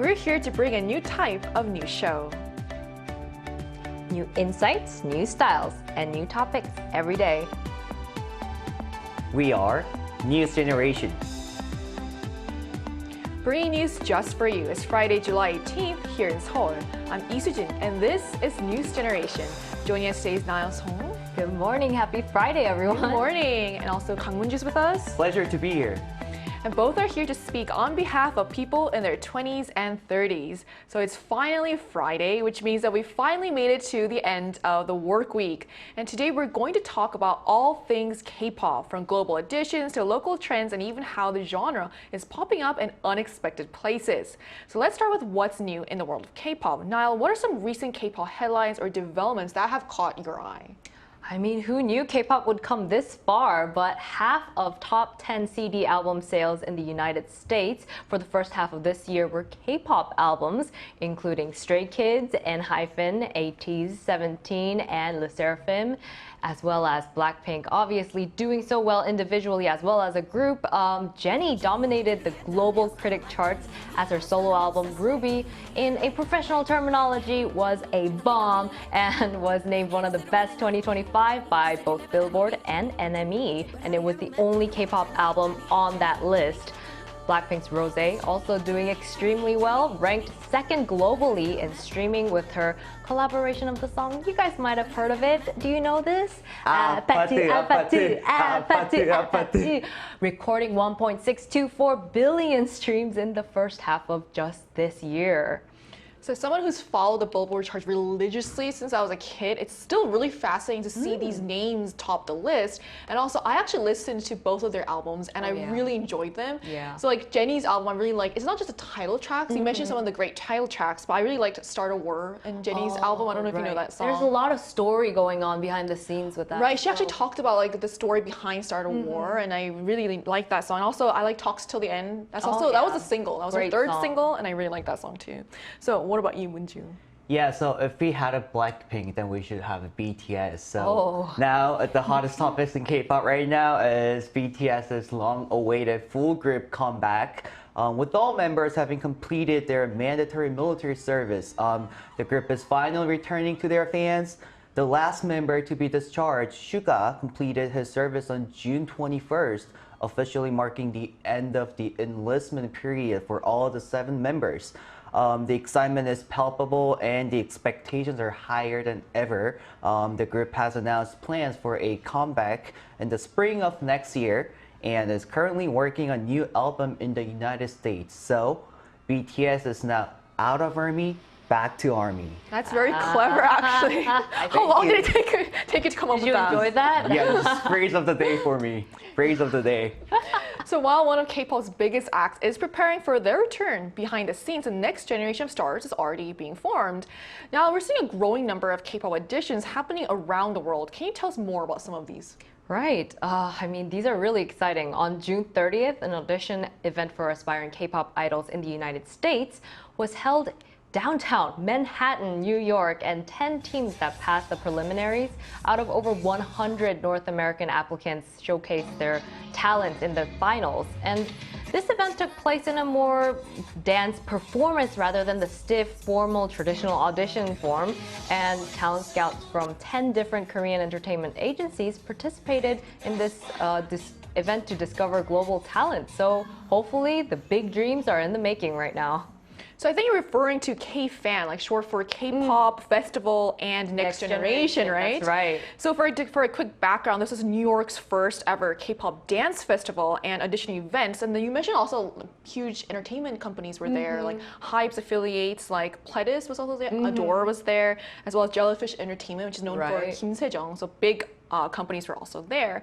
We're here to bring a new type of new show. New insights, new styles, and new topics every day. We are News Generation. Bringing news just for you. It's Friday, July 18th here in Seoul. I'm Lee Soo-jin, and this is News Generation. Joining us today is Niall Song. Good morning. Happy Friday, everyone. Good morning. And also Kang Moon-ju's with us. Pleasure to be here. And both are here to speak on behalf of people in their 20s and 30s. So it's finally Friday, which means that we finally made it to the end of the work week. And today we're going to talk about all things K-pop, from global additions to local trends and even how the genre is popping up in unexpected places. So let's start with what's new in the world of K-pop. Niall, what are some recent K-pop headlines or developments that have caught your eye? I mean, who knew K-pop would come this far? But half of top 10 CD album sales in the United States for the first half of this year were K-pop albums, including Stray Kids, ENHYPEN, ATEEZ, 17, and LE SSERAFIM, as well as Blackpink, obviously doing so well individually as well as a group. Jennie dominated the global critic charts as her solo album Ruby, in a professional terminology, was a bomb and was named one of the best 2025 by both Billboard and NME, and it was the only K-pop album on that list. Blackpink's Rosé also doing extremely well, ranked second globally in streaming with her collaboration of the song. You guys might have heard of it. Do you know this? Recording 1.624 billion streams in the first half of just this year. So someone who's followed the Billboard charts religiously since I was a kid, it's still really fascinating to see these names top the list. And also, I actually listened to both of their albums and I really enjoyed them. Yeah. So like Jennie's album, I really like. It's not just the title tracks. You mentioned some of the great title tracks, but I really liked Start a War and Jennie's album. I don't know if you know that song. There's a lot of story going on behind the scenes with that. Right, she actually talked about like the story behind Start a War, and I really like that song. Also, I like Talks Till the End. That's also that was a single. That was her third single, and I really like that song too. So what about you, Moon-ju? Yeah, so if we had a Blackpink, then we should have a BTS. So now the hottest topics in K-pop right now is BTS's long-awaited full group comeback. With all members having completed their mandatory military service, the group is finally returning to their fans. The last member to be discharged, Suga, completed his service on June 21st, officially marking the end of the enlistment period for all the 7 members. The excitement is palpable and the expectations are higher than ever. The group has announced plans for a comeback in the spring of next year and is currently working on a new album in the United States. So BTS is now out of ARMY, back to ARMY. That's very clever, actually. How long did it take you to come up with that? Did you enjoy that? Yeah, this is phrase of the day for me. Phrase of the day. So while one of K-pop's biggest acts is preparing for their return, behind the scenes, the next generation of stars is already being formed. Now, we're seeing a growing number of K-pop auditions happening around the world. Can you tell us more about some of these? Right. I mean, these are really exciting. On June 30th, an audition event for aspiring K-pop idols in the United States was held downtown Manhattan, New York, and 10 teams that passed the preliminaries out of over 100 North American applicants showcased their talents in the finals. And this event took place in a more dance performance rather than the stiff, formal, traditional audition form. And talent scouts from 10 different Korean entertainment agencies participated in this event to discover global talent. So hopefully the big dreams are in the making right now. So I think you're referring to K-Fan, like short for K-pop Festival and Next Generation, right? That's right. So for a quick background, this is New York's first ever K-pop dance festival and audition events. And then you mentioned also huge entertainment companies were there, like Hype's affiliates, like Pledis was also there, Adore was there, as well as Jellyfish Entertainment, which is known for Kim Sejong. So big companies were also there.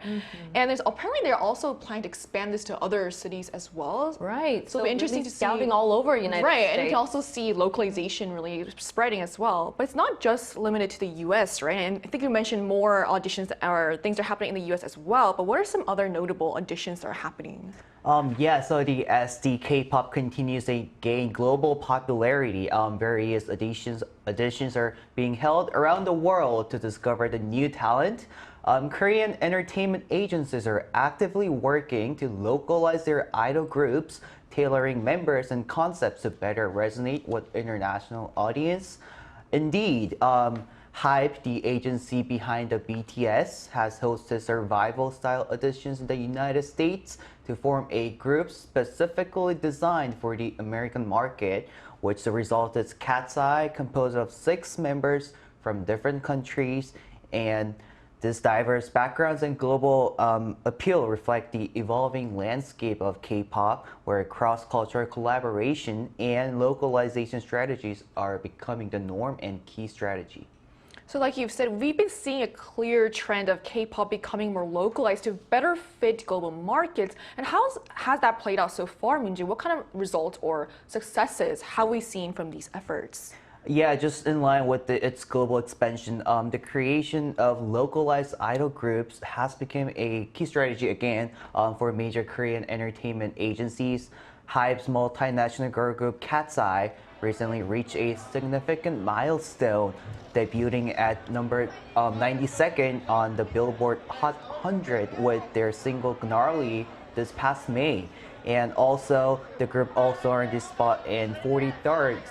And apparently they're also planning to expand this to other cities as well. Right. So it'll be interesting to see. Scouting all over United States. Right, and you can also see localization really spreading as well. But it's not just limited to the US, right? And I think you mentioned more auditions or things are happening in the US as well. But what are some other notable auditions that are happening? As the K-pop continues to gain global popularity, various editions are being held around the world to discover the new talent. Korean entertainment agencies are actively working to localize their idol groups, tailoring members and concepts to better resonate with international audience. Indeed, Hype, the agency behind the BTS, has hosted survival-style auditions in the United States to form a group specifically designed for the American market, which resulted in Cat's Eye, composed of 6 members from different countries, and this diverse backgrounds and global appeal reflect the evolving landscape of K-pop, where cross-cultural collaboration and localization strategies are becoming the norm and key strategy. So like you've said, we've been seeing a clear trend of K-pop becoming more localized to better fit global markets. And how has that played out so far, Moonjin? What kind of results or successes have we seen from these efforts? Yeah, just in line with its global expansion, the creation of localized idol groups has become a key strategy again for major Korean entertainment agencies. Hype's multinational girl group Cat's Eye recently reached a significant milestone, debuting at number 92nd on the Billboard Hot 100 with their single Gnarly this past May. And also, the group also earned this spot in 43rd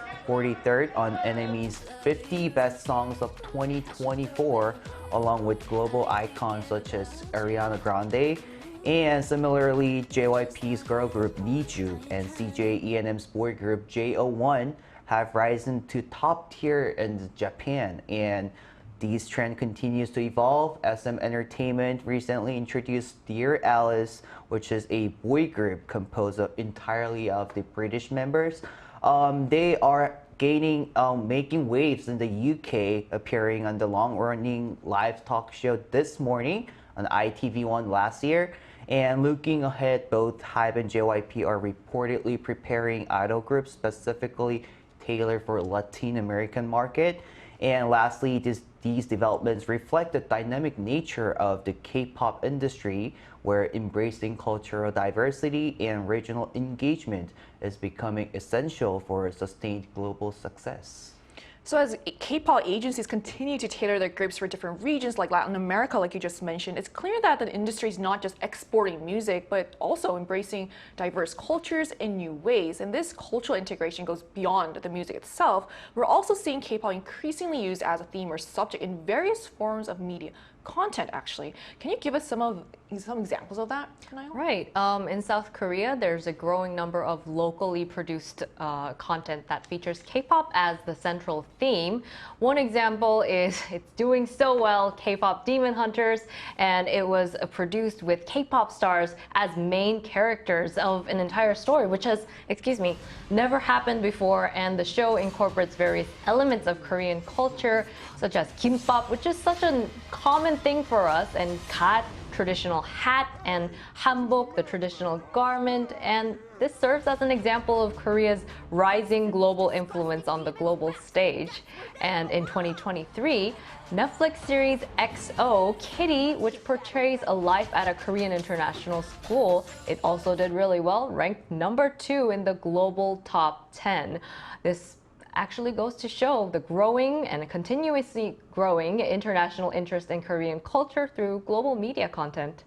on NME's 50 Best Songs of 2024, along with global icons such as Ariana Grande. And similarly, JYP's girl group Niju and CJ ENM's boy group JO1 have risen to top tier in Japan. And this trend continues to evolve. SM Entertainment recently introduced Dear Alice, which is a boy group composed entirely of the British members. They are making waves in the UK, appearing on the long-running live talk show This Morning on ITV1 last year. And looking ahead, both Hype and JYP are reportedly preparing idol groups specifically tailored for Latin American market. And lastly, these developments reflect the dynamic nature of the K-pop industry, where embracing cultural diversity and regional engagement is becoming essential for sustained global success. So as K-pop agencies continue to tailor their groups for different regions like Latin America, like you just mentioned, it's clear that the industry is not just exporting music, but also embracing diverse cultures in new ways. And this cultural integration goes beyond the music itself. We're also seeing K-pop increasingly used as a theme or subject in various forms of media content, actually. Can you give us some examples of that, Kanayo? Right. In South Korea, there's a growing number of locally produced content that features K-pop as the central theme. One example is it's doing so well, K-pop Demon Hunters, and it was produced with K-pop stars as main characters of an entire story, which has, never happened before. And the show incorporates various elements of Korean culture, such as kimbap, which is such a common thing for us, and gat, traditional hat, and hanbok, the traditional garment. And this serves as an example of Korea's rising global influence on the global stage. And in 2023, Netflix series XO Kitty, which portrays a life at a Korean international school, it also did really well, ranked number 2 in the global top 10. This actually goes to show the growing and continuously growing international interest in Korean culture through global media content.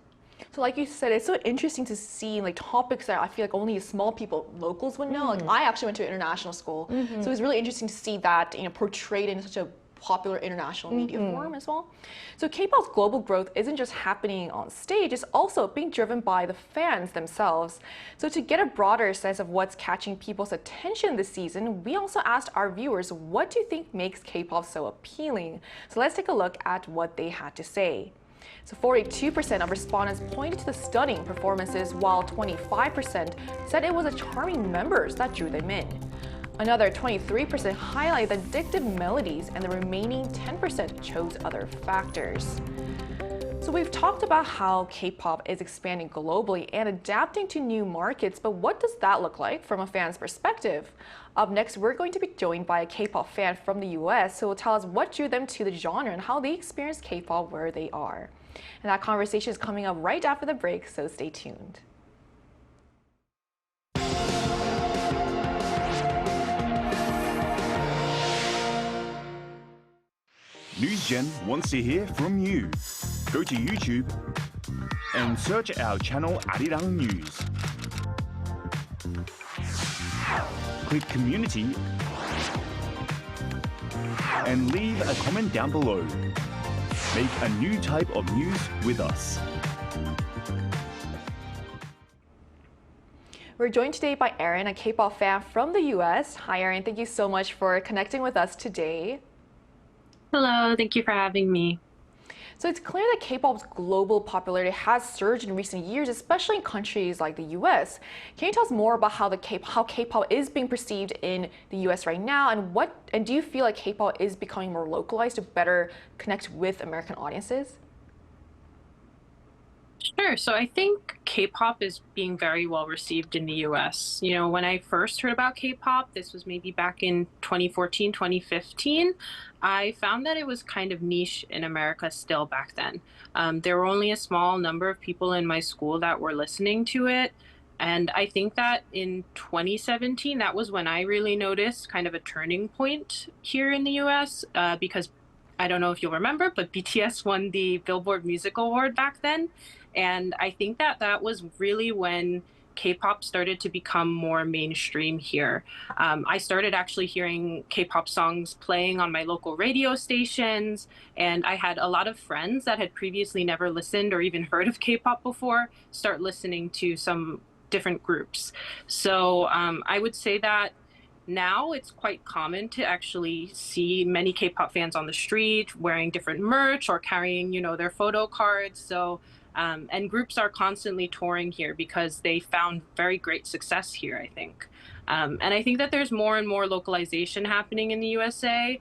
So like you said, it's so interesting to see like topics that I feel like only small people, locals would know. Like I actually went to international school, so it's really interesting to see that portrayed in such a popular international media form as well. So K-pop's global growth isn't just happening on stage, it's also being driven by the fans themselves. So to get a broader sense of what's catching people's attention this season, we also asked our viewers, what do you think makes K-pop so appealing? So let's take a look at what they had to say. So 42% of respondents pointed to the stunning performances, while 25% said it was the charming members that drew them in. Another 23% highlight the addictive melodies, and the remaining 10% chose other factors. So we've talked about how K-pop is expanding globally and adapting to new markets, but what does that look like from a fan's perspective? Up next, we're going to be joined by a K-pop fan from the US who will tell us what drew them to the genre and how they experience K-pop where they are. And that conversation is coming up right after the break, so stay tuned. NewsGen wants to hear from you. Go to YouTube and search our channel Arirang News. Click Community and leave a comment down below. Make a new type of news with us. We're joined today by Erin, a K-pop fan from the US. Hi, Erin. Thank you so much for connecting with us today. Hello, thank you for having me. So it's clear that K-pop's global popularity has surged in recent years, especially in countries like the US. Can you tell us more about how K-pop is being perceived in the US right now, and do you feel like K-pop is becoming more localized to better connect with American audiences? Sure. So I think K-pop is being very well received in the US. You know, when I first heard about K-pop, this was maybe back in 2014, 2015, I found that it was kind of niche in America still back then. There were only a small number of people in my school that were listening to it. And I think that in 2017, that was when I really noticed kind of a turning point here in the US, because I don't know if you'll remember, but BTS won the Billboard Music Award back then. And I think that that was really when K-pop started to become more mainstream here. I started actually hearing K-pop songs playing on my local radio stations, and I had a lot of friends that had previously never listened or even heard of K-pop before start listening to some different groups. So I would say that now it's quite common to actually see many K-pop fans on the street wearing different merch or carrying, you know, their photo cards. So and groups are constantly touring here because they found very great success here, I think. And I think that there's more and more localization happening in the USA,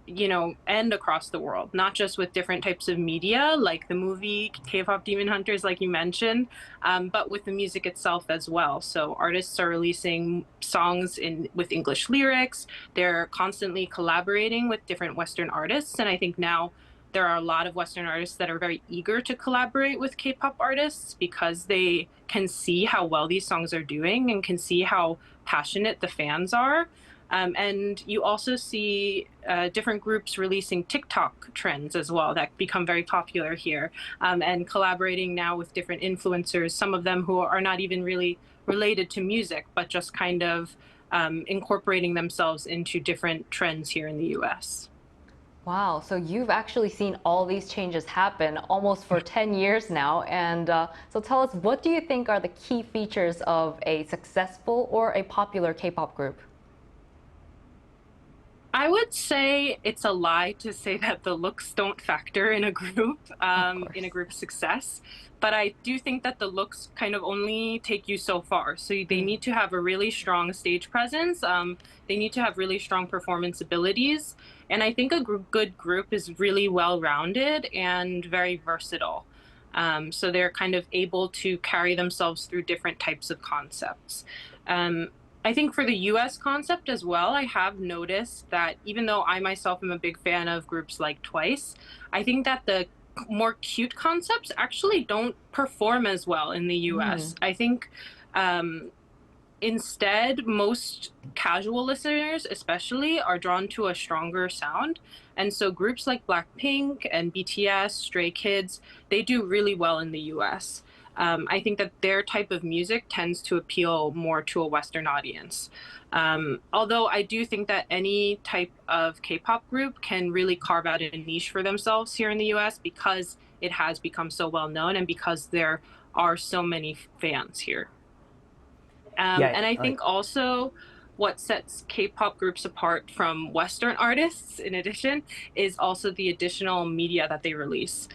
you know, and across the world, not just with different types of media, like the movie K-pop Demon Hunters, like you mentioned, but with the music itself as well. So artists are releasing songs with English lyrics. They're constantly collaborating with different Western artists. And I think now there are a lot of Western artists that are very eager to collaborate with K-pop artists because they can see how well these songs are doing and can see how passionate the fans are. And you also see different groups releasing TikTok trends as well that become very popular here, and collaborating now with different influencers, some of them who are not even really related to music, but just kind of incorporating themselves into different trends here in the US. Wow, so you've actually seen all these changes happen almost for 10 years now. And so tell us, what do you think are the key features of a successful or a popular K-pop group? I would say it's a lie to say that the looks don't factor in a group, in a group's success. But I do think that the looks kind of only take you so far. So they need to have a really strong stage presence. They need to have really strong performance abilities. And I think a good group is really well-rounded and very versatile. So they're kind of able to carry themselves through different types of concepts. I think for the US concept as well, I have noticed that even though I myself am a big fan of groups like Twice, I think that the more cute concepts actually don't perform as well in the US. I think instead, most casual listeners especially are drawn to a stronger sound. And so groups like Blackpink and BTS, Stray Kids, they do really well in the US. I think that their type of music tends to appeal more to a Western audience. Although I do think that any type of K-pop group can really carve out a niche for themselves here in the US because it has become so well known and because there are so many fans here. And I think also what sets K-pop groups apart from Western artists, in addition, is also the additional media that they release.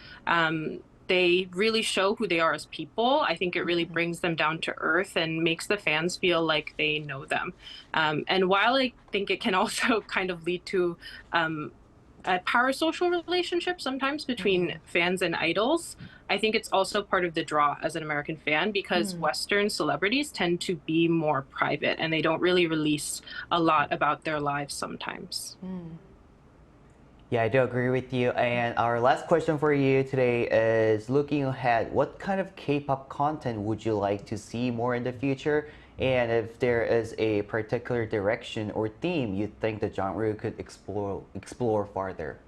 They really show who they are as people. I think it really brings them down to earth and makes the fans feel like they know them. And while I think it can also kind of lead to a parasocial relationship sometimes between fans and idols, I think it's also part of the draw as an American fan because Western celebrities tend to be more private and they don't really release a lot about their lives sometimes. Yeah, I do agree with you. And our last question for you today is looking ahead, what kind of K-pop content would you like to see more in the future? And if there is a particular direction or theme you think the genre could explore farther?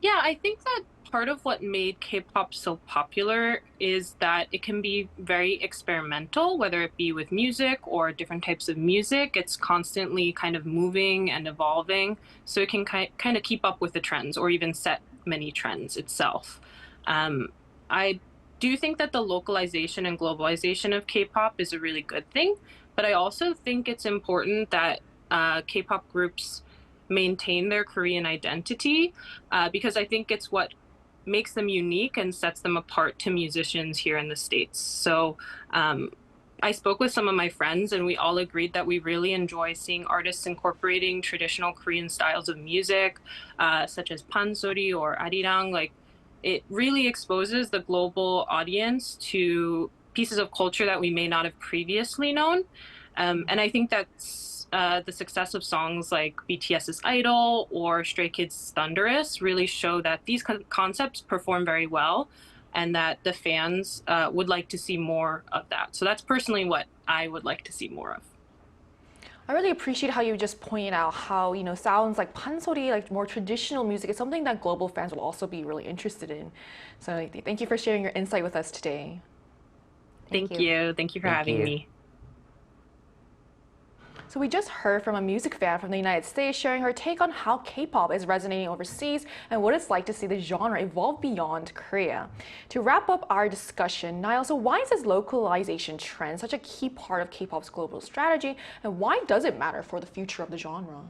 Yeah, I think that part of what made K-pop so popular is that it can be very experimental, whether it be with music or different types of music. It's constantly kind of moving and evolving, so it can kind of keep up with the trends or even set many trends itself. I do think that the localization and globalization of K-pop is a really good thing, but I also think it's important that K-pop groups maintain their Korean identity because I think it's what makes them unique and sets them apart to musicians here in the States. So I spoke with some of my friends and we all agreed that we really enjoy seeing artists incorporating traditional Korean styles of music, such as pansori or arirang. Like, it really exposes the global audience to pieces of culture that we may not have previously known. And I think that's the success of songs like BTS's Idol or Stray Kids' Thunderous really show that these concepts perform very well and that the fans would like to see more of that. So that's personally what I would like to see more of. I really appreciate how you just pointed out how, sounds like pansori, like more traditional music, is something that global fans will also be really interested in. So thank you for sharing your insight with us today. Thank you. Thank you for having me. So we just heard from a music fan from the United States sharing her take on how K-pop is resonating overseas and what it's like to see the genre evolve beyond Korea. To wrap up our discussion, Niall, so why is this localization trend such a key part of K-pop's global strategy, and why does it matter for the future of the genre?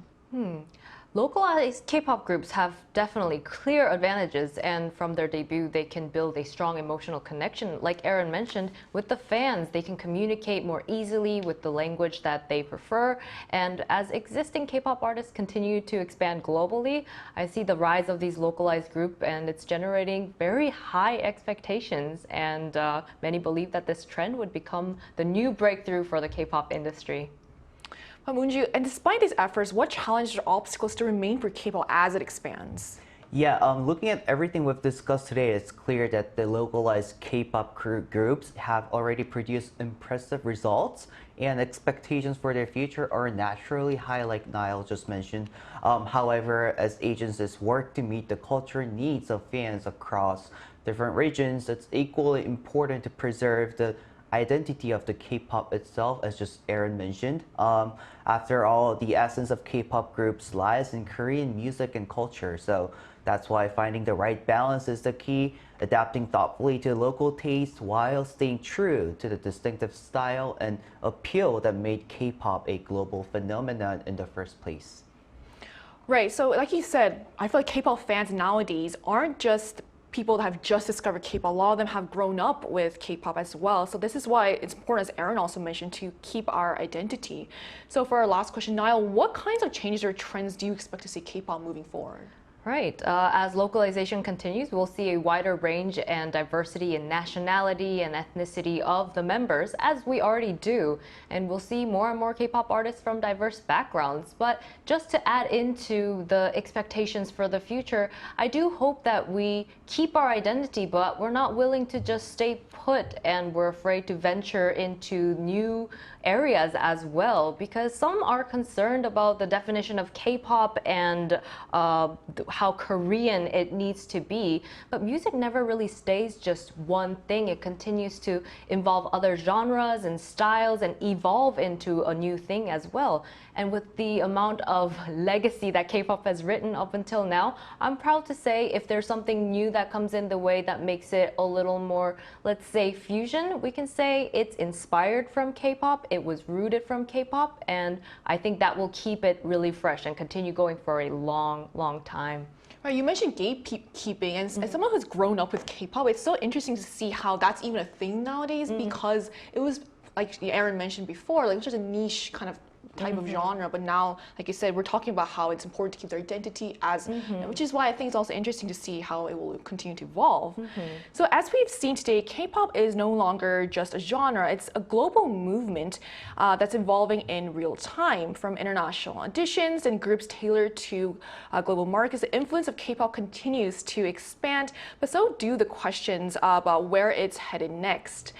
Localized K-pop groups have definitely clear advantages, and from their debut, they can build a strong emotional connection. Like Aaron mentioned, with the fans, they can communicate more easily with the language that they prefer. And as existing K-pop artists continue to expand globally, I see the rise of these localized groups, and it's generating very high expectations. And many believe that this trend would become the new breakthrough for the K-pop industry. Moonju, and despite these efforts, what challenges or obstacles still remain for K-pop as it expands? Yeah, looking at everything we've discussed today, it's clear that the localized K-pop groups have already produced impressive results, and expectations for their future are naturally high, like Niall just mentioned. However, as agencies work to meet the cultural needs of fans across different regions, it's equally important to preserve the identity of the K-pop itself, as just Aaron mentioned. After all, the essence of K-pop groups lies in Korean music and culture, so that's why finding the right balance is the key, adapting thoughtfully to local tastes while staying true to the distinctive style and appeal that made K-pop a global phenomenon in the first place. Right, so like you said, I feel like K-pop fans nowadays aren't just people that have just discovered K-pop. A lot of them have grown up with K-pop as well. So this is why it's important, as Aaron also mentioned, to keep our identity. So for our last question, Niall, what kinds of changes or trends do you expect to see K-pop moving forward? Right. As localization continues, we'll see a wider range and diversity in nationality and ethnicity of the members, as we already do. And we'll see more and more K-pop artists from diverse backgrounds. But just to add into the expectations for the future, I do hope that we keep our identity, but we're not willing to just stay put, and we're afraid to venture into new areas as well, because some are concerned about the definition of K-pop and how Korean it needs to be. But music never really stays just one thing. It continues to involve other genres and styles and evolve into a new thing as well. And with the amount of legacy that K-pop has written up until now, I'm proud to say if there's something new that comes in the way that makes it a little more, let's say, fusion, we can say it's inspired from K-pop, it was rooted from K-pop, and I think that will keep it really fresh and continue going for a long, long time. Right, you mentioned gatekeeping, and as someone who's grown up with K-pop, it's so interesting to see how that's even a thing nowadays, because it was, like Aaron mentioned before, like it was just a niche kind of type of genre, but now, like you said, we're talking about how it's important to keep their identity as, which is why I think it's also interesting to see how it will continue to evolve. So as we've seen today, K-pop is no longer just a genre, it's a global movement that's evolving in real time. From international auditions and groups tailored to global markets, the influence of K-pop continues to expand, but so do the questions about where it's headed next.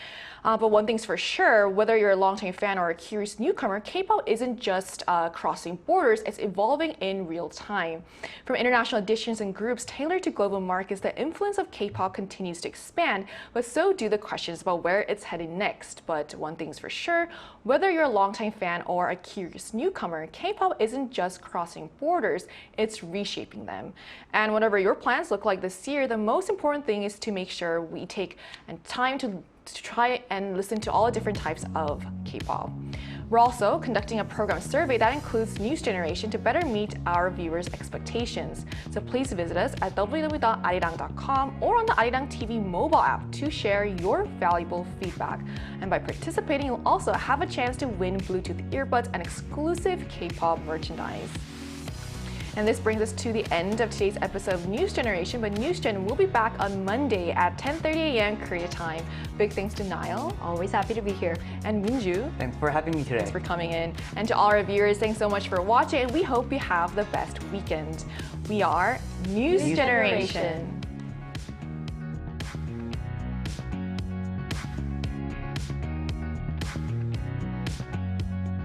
But one thing's for sure, whether you're a longtime fan or a curious newcomer, K-pop isn't just crossing borders, it's evolving in real time. From international editions and groups tailored to global markets, the influence of K-pop continues to expand, but so do the questions about where it's heading next. But one thing's for sure, whether you're a longtime fan or a curious newcomer, K-pop isn't just crossing borders, it's reshaping them. And whatever your plans look like this year, the most important thing is to make sure we take time to try and listen to all the different types of K-pop. We're also conducting a program survey that includes News Generation to better meet our viewers' expectations. So please visit us at www.arirang.com or on the Arirang TV mobile app to share your valuable feedback. And by participating, you'll also have a chance to win Bluetooth earbuds and exclusive K-pop merchandise. And this brings us to the end of today's episode of News Generation, but News Gen will be back on Monday at 10:30 a.m. Korea time. Big thanks to Niall. Always happy to be here. And Minju. Thanks for having me today. Thanks for coming in. And to all our viewers, thanks so much for watching, and we hope you have the best weekend. We are News Generation.